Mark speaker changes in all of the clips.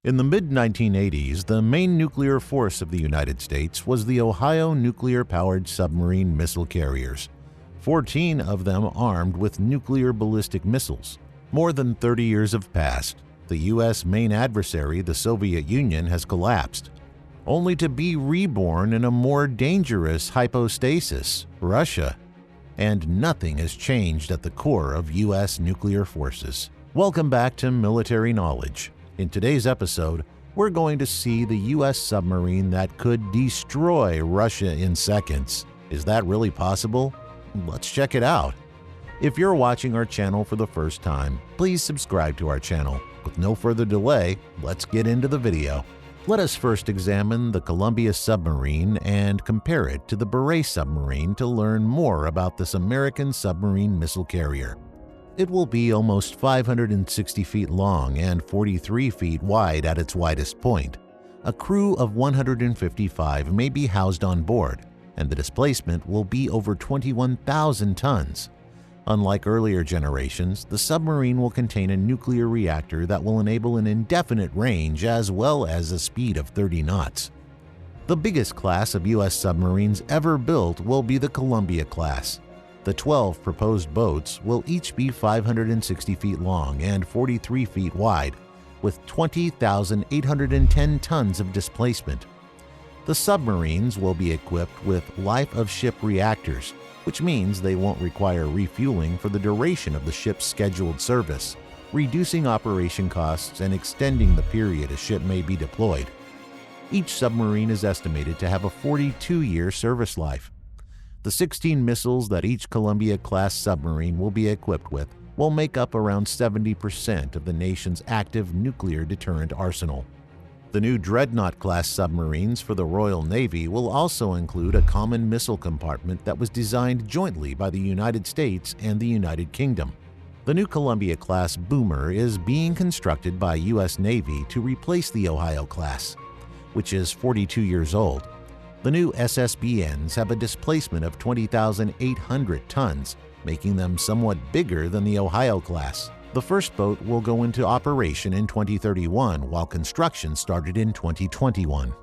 Speaker 1: In the mid-1980s, the main nuclear force of the United States was the Ohio nuclear-powered submarine missile carriers, 14 of them armed with nuclear ballistic missiles. More than 30 years have passed. The U.S. main adversary, the Soviet Union, has collapsed, only to be reborn in a more dangerous hypostasis, Russia. And nothing has changed at the core of U.S. nuclear forces. Welcome back to Military Knowledge. In today's episode, we're going to see the U.S. submarine that could destroy Russia in seconds. Is that really possible? Let's check it out. If you're watching our channel for the first time, please subscribe to our channel. With no further delay, let's get into the video. Let us first examine the Columbia submarine and compare it to the Beret submarine to learn more about this American submarine missile carrier. It will be almost 560 feet long and 43 feet wide at its widest point. A crew of 155 may be housed on board, and the displacement will be over 21,000 tons. Unlike earlier generations, the submarine will contain a nuclear reactor that will enable an indefinite range as well as a speed of 30 knots. The biggest class of U.S. submarines ever built will be the Columbia class. The 12 proposed boats will each be 560 feet long and 43 feet wide, with 20,810 tons of displacement. The submarines will be equipped with life-of-ship reactors, which means they won't require refueling for the duration of the ship's scheduled service, reducing operation costs and extending the period a ship may be deployed. Each submarine is estimated to have a 42-year service life. The 16 missiles that each Columbia-class submarine will be equipped with will make up around 70% of the nation's active nuclear deterrent arsenal. The new Dreadnought-class submarines for the Royal Navy will also include a common missile compartment that was designed jointly by the United States and the United Kingdom. The new Columbia-class boomer is being constructed by U.S. Navy to replace the Ohio-class, which is 42 years old. The new SSBNs have a displacement of 20,800 tons, making them somewhat bigger than the Ohio-class. The first boat will go into operation in 2031, while construction started in 2021.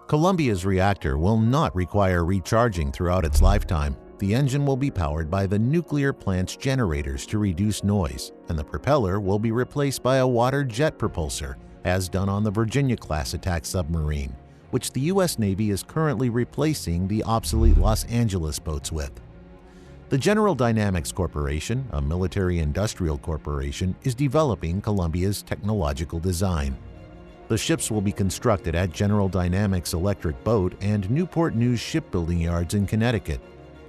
Speaker 1: Columbia's reactor will not require recharging throughout its lifetime. The engine will be powered by the nuclear plant's generators to reduce noise, and the propeller will be replaced by a water jet propulsor, as done on the Virginia-class attack submarine, which the U.S. Navy is currently replacing the obsolete Los Angeles boats with. The General Dynamics Corporation, a military-industrial corporation, is developing Columbia's technological design. The ships will be constructed at General Dynamics Electric Boat and Newport News shipbuilding yards in Connecticut.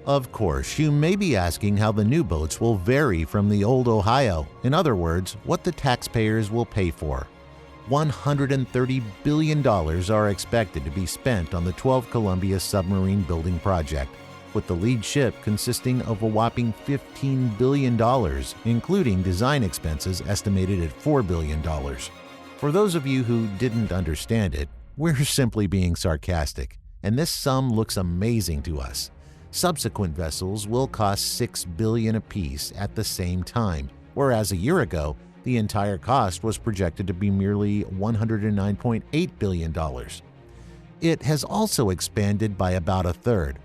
Speaker 1: Of course, you may be asking how the new boats will vary from the old Ohio. In other words, what the taxpayers will pay for. $130 billion are expected to be spent on the 12 Columbia submarine building project, with the lead ship consisting of a whopping $15 billion, including design expenses estimated at $4 billion. For those of you who didn't understand it, we're simply being sarcastic, and this sum looks amazing to us. Subsequent vessels will cost $6 billion apiece at the same time, whereas a year ago, the entire cost was projected to be merely $109.8 billion. It has also expanded by about a third.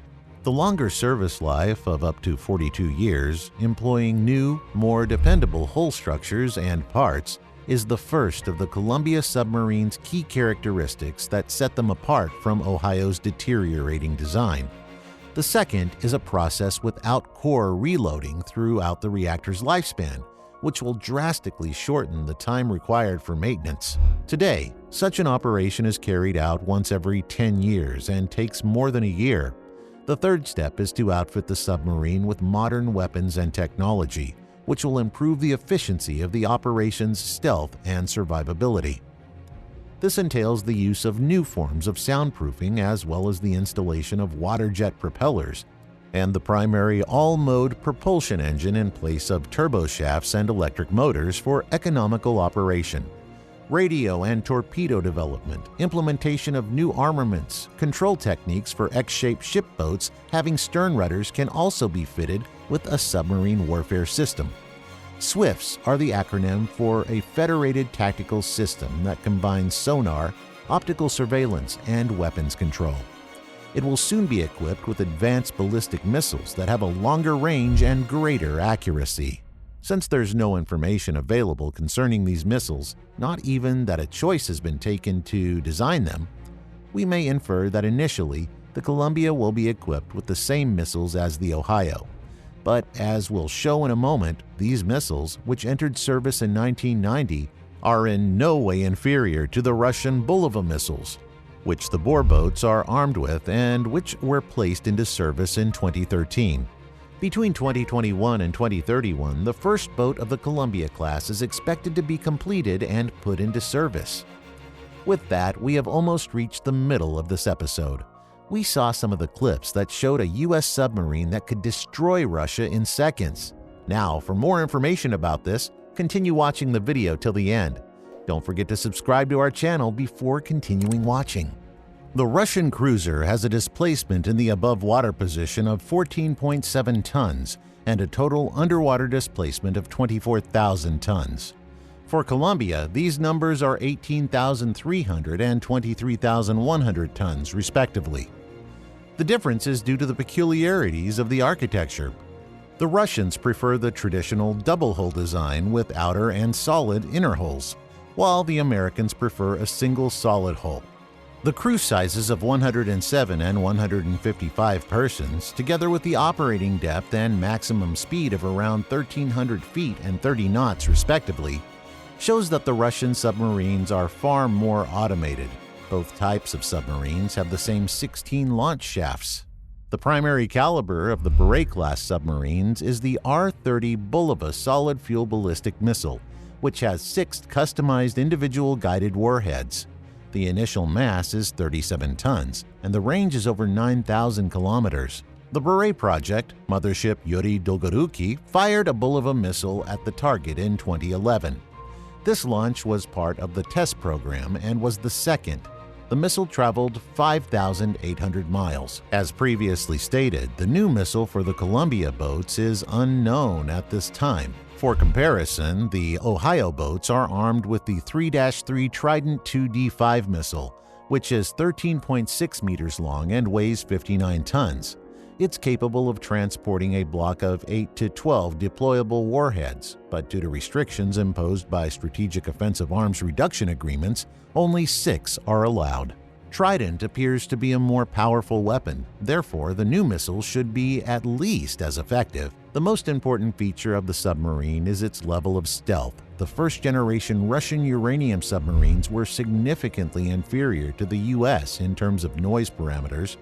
Speaker 1: The longer service life of up to 42 years, employing new, more dependable hull structures and parts, is the first of the Columbia submarine's key characteristics that set them apart from Ohio's deteriorating design. The second is a process without core reloading throughout the reactor's lifespan, which will drastically shorten the time required for maintenance. Today, such an operation is carried out once every 10 years and takes more than a year. The third step is to outfit the submarine with modern weapons and technology, which will improve the efficiency of the operation's stealth and survivability. This entails the use of new forms of soundproofing as well as the installation of water jet propellers and the primary all-mode propulsion engine in place of turboshafts and electric motors for economical operation. Radio and torpedo development, implementation of new armaments, control techniques for X-shaped ship boats having stern rudders can also be fitted with a submarine warfare system. SWIFTs are the acronym for a federated tactical system that combines sonar, optical surveillance, and weapons control. It will soon be equipped with advanced ballistic missiles that have a longer range and greater accuracy. Since there's no information available concerning these missiles, not even that a choice has been taken to design them, we may infer that initially the Columbia will be equipped with the same missiles as the Ohio. But as we'll show in a moment, these missiles, which entered service in 1990, are in no way inferior to the Russian Bulava missiles, which the Boer boats are armed with and which were placed into service in 2013. Between 2021 and 2031, the first boat of the Columbia class is expected to be completed and put into service. With that, we have almost reached the middle of this episode. We saw some of the clips that showed a U.S. submarine that could destroy Russia in seconds. Now, for more information about this, continue watching the video till the end. Don't forget to subscribe to our channel before continuing watching. The Russian cruiser has a displacement in the above water position of 14.7 tons and a total underwater displacement of 24,000 tons. For Columbia, these numbers are 18,300 and 23,100 tons, respectively. The difference is due to the peculiarities of the architecture. The Russians prefer the traditional double-hull design with outer and solid inner hulls, while the Americans prefer a single solid hull. The crew sizes of 107 and 155 persons, together with the operating depth and maximum speed of around 1,300 feet and 30 knots respectively, shows that the Russian submarines are far more automated. Both types of submarines have the same 16 launch shafts. The primary caliber of the Ohio-class submarines is the R-30 Bulava solid-fuel ballistic missile, which has 6 customized individual guided warheads. The initial mass is 37 tons, and the range is over 9,000 kilometers. The Beret project, mothership Yuri Dolgoruki, fired a Bulava missile at the target in 2011. This launch was part of the test program and was the second. The missile traveled 5,800 miles. As previously stated, the new missile for the Columbia boats is unknown at this time. For comparison, the Ohio boats are armed with the 3-3 Trident 2D5 missile, which is 13.6 meters long and weighs 59 tons. It's capable of transporting a block of 8 to 12 deployable warheads, but due to restrictions imposed by Strategic Offensive Arms Reduction Agreements, only 6 are allowed. Trident appears to be a more powerful weapon, therefore the new missile should be at least as effective. The most important feature of the submarine is its level of stealth. The first-generation Russian uranium submarines were significantly inferior to the U.S. in terms of noise parameters,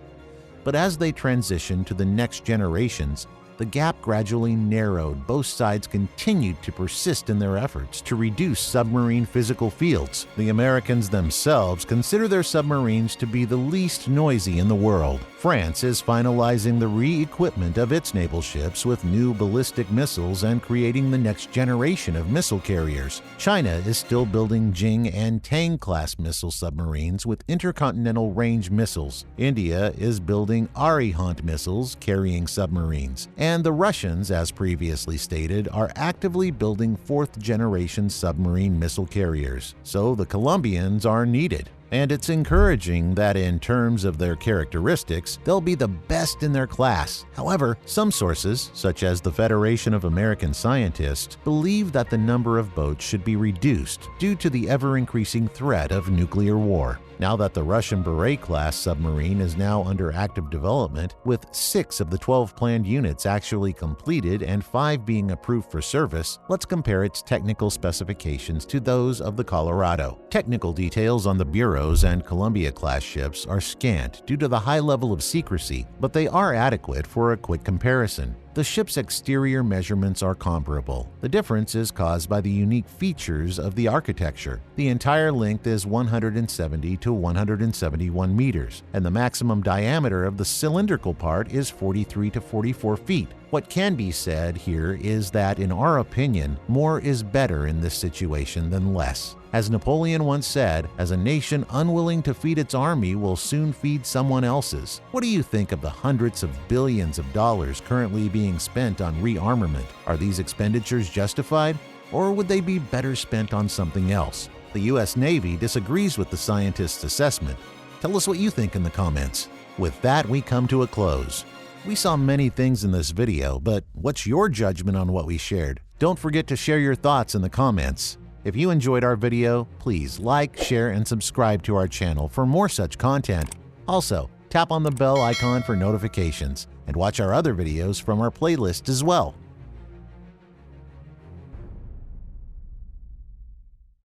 Speaker 1: but as they transitioned to the next generations, the gap gradually narrowed. Both sides continued to persist in their efforts to reduce submarine physical fields. The Americans themselves consider their submarines to be the least noisy in the world. France is finalizing the re-equipment of its naval ships with new ballistic missiles and creating the next generation of missile carriers. China is still building Jing and Tang-class missile submarines with intercontinental range missiles. India is building Arihant missiles carrying submarines. And the Russians, as previously stated, are actively building 4th-generation submarine missile carriers. So the Colombians are needed. And it's encouraging that in terms of their characteristics, they'll be the best in their class. However, some sources, such as the Federation of American Scientists, believe that the number of boats should be reduced due to the ever-increasing threat of nuclear war. Now that the Russian Beret-class submarine is now under active development, with 6 of the 12 planned units actually completed and 5 being approved for service, let's compare its technical specifications to those of the Colorado. Technical details on the Bureau's and Columbia-class ships are scant due to the high level of secrecy, but they are adequate for a quick comparison. The ship's exterior measurements are comparable. The difference is caused by the unique features of the architecture. The entire length is 170 to 171 meters, and the maximum diameter of the cylindrical part is 43 to 44 feet. What can be said here is that, in our opinion, more is better in this situation than less. As Napoleon once said, as a nation unwilling to feed its army will soon feed someone else's. What do you think of the hundreds of billions of dollars currently being spent on rearmament? Are these expenditures justified, or would they be better spent on something else? The U.S. Navy disagrees with the scientists' assessment. Tell us what you think in the comments. With that, we come to a close. We saw many things in this video, but what's your judgment on what we shared? Don't forget to share your thoughts in the comments. If you enjoyed our video, please like, share, and subscribe to our channel for more such content. Also, tap on the bell icon for notifications and watch our other videos from our playlist as well.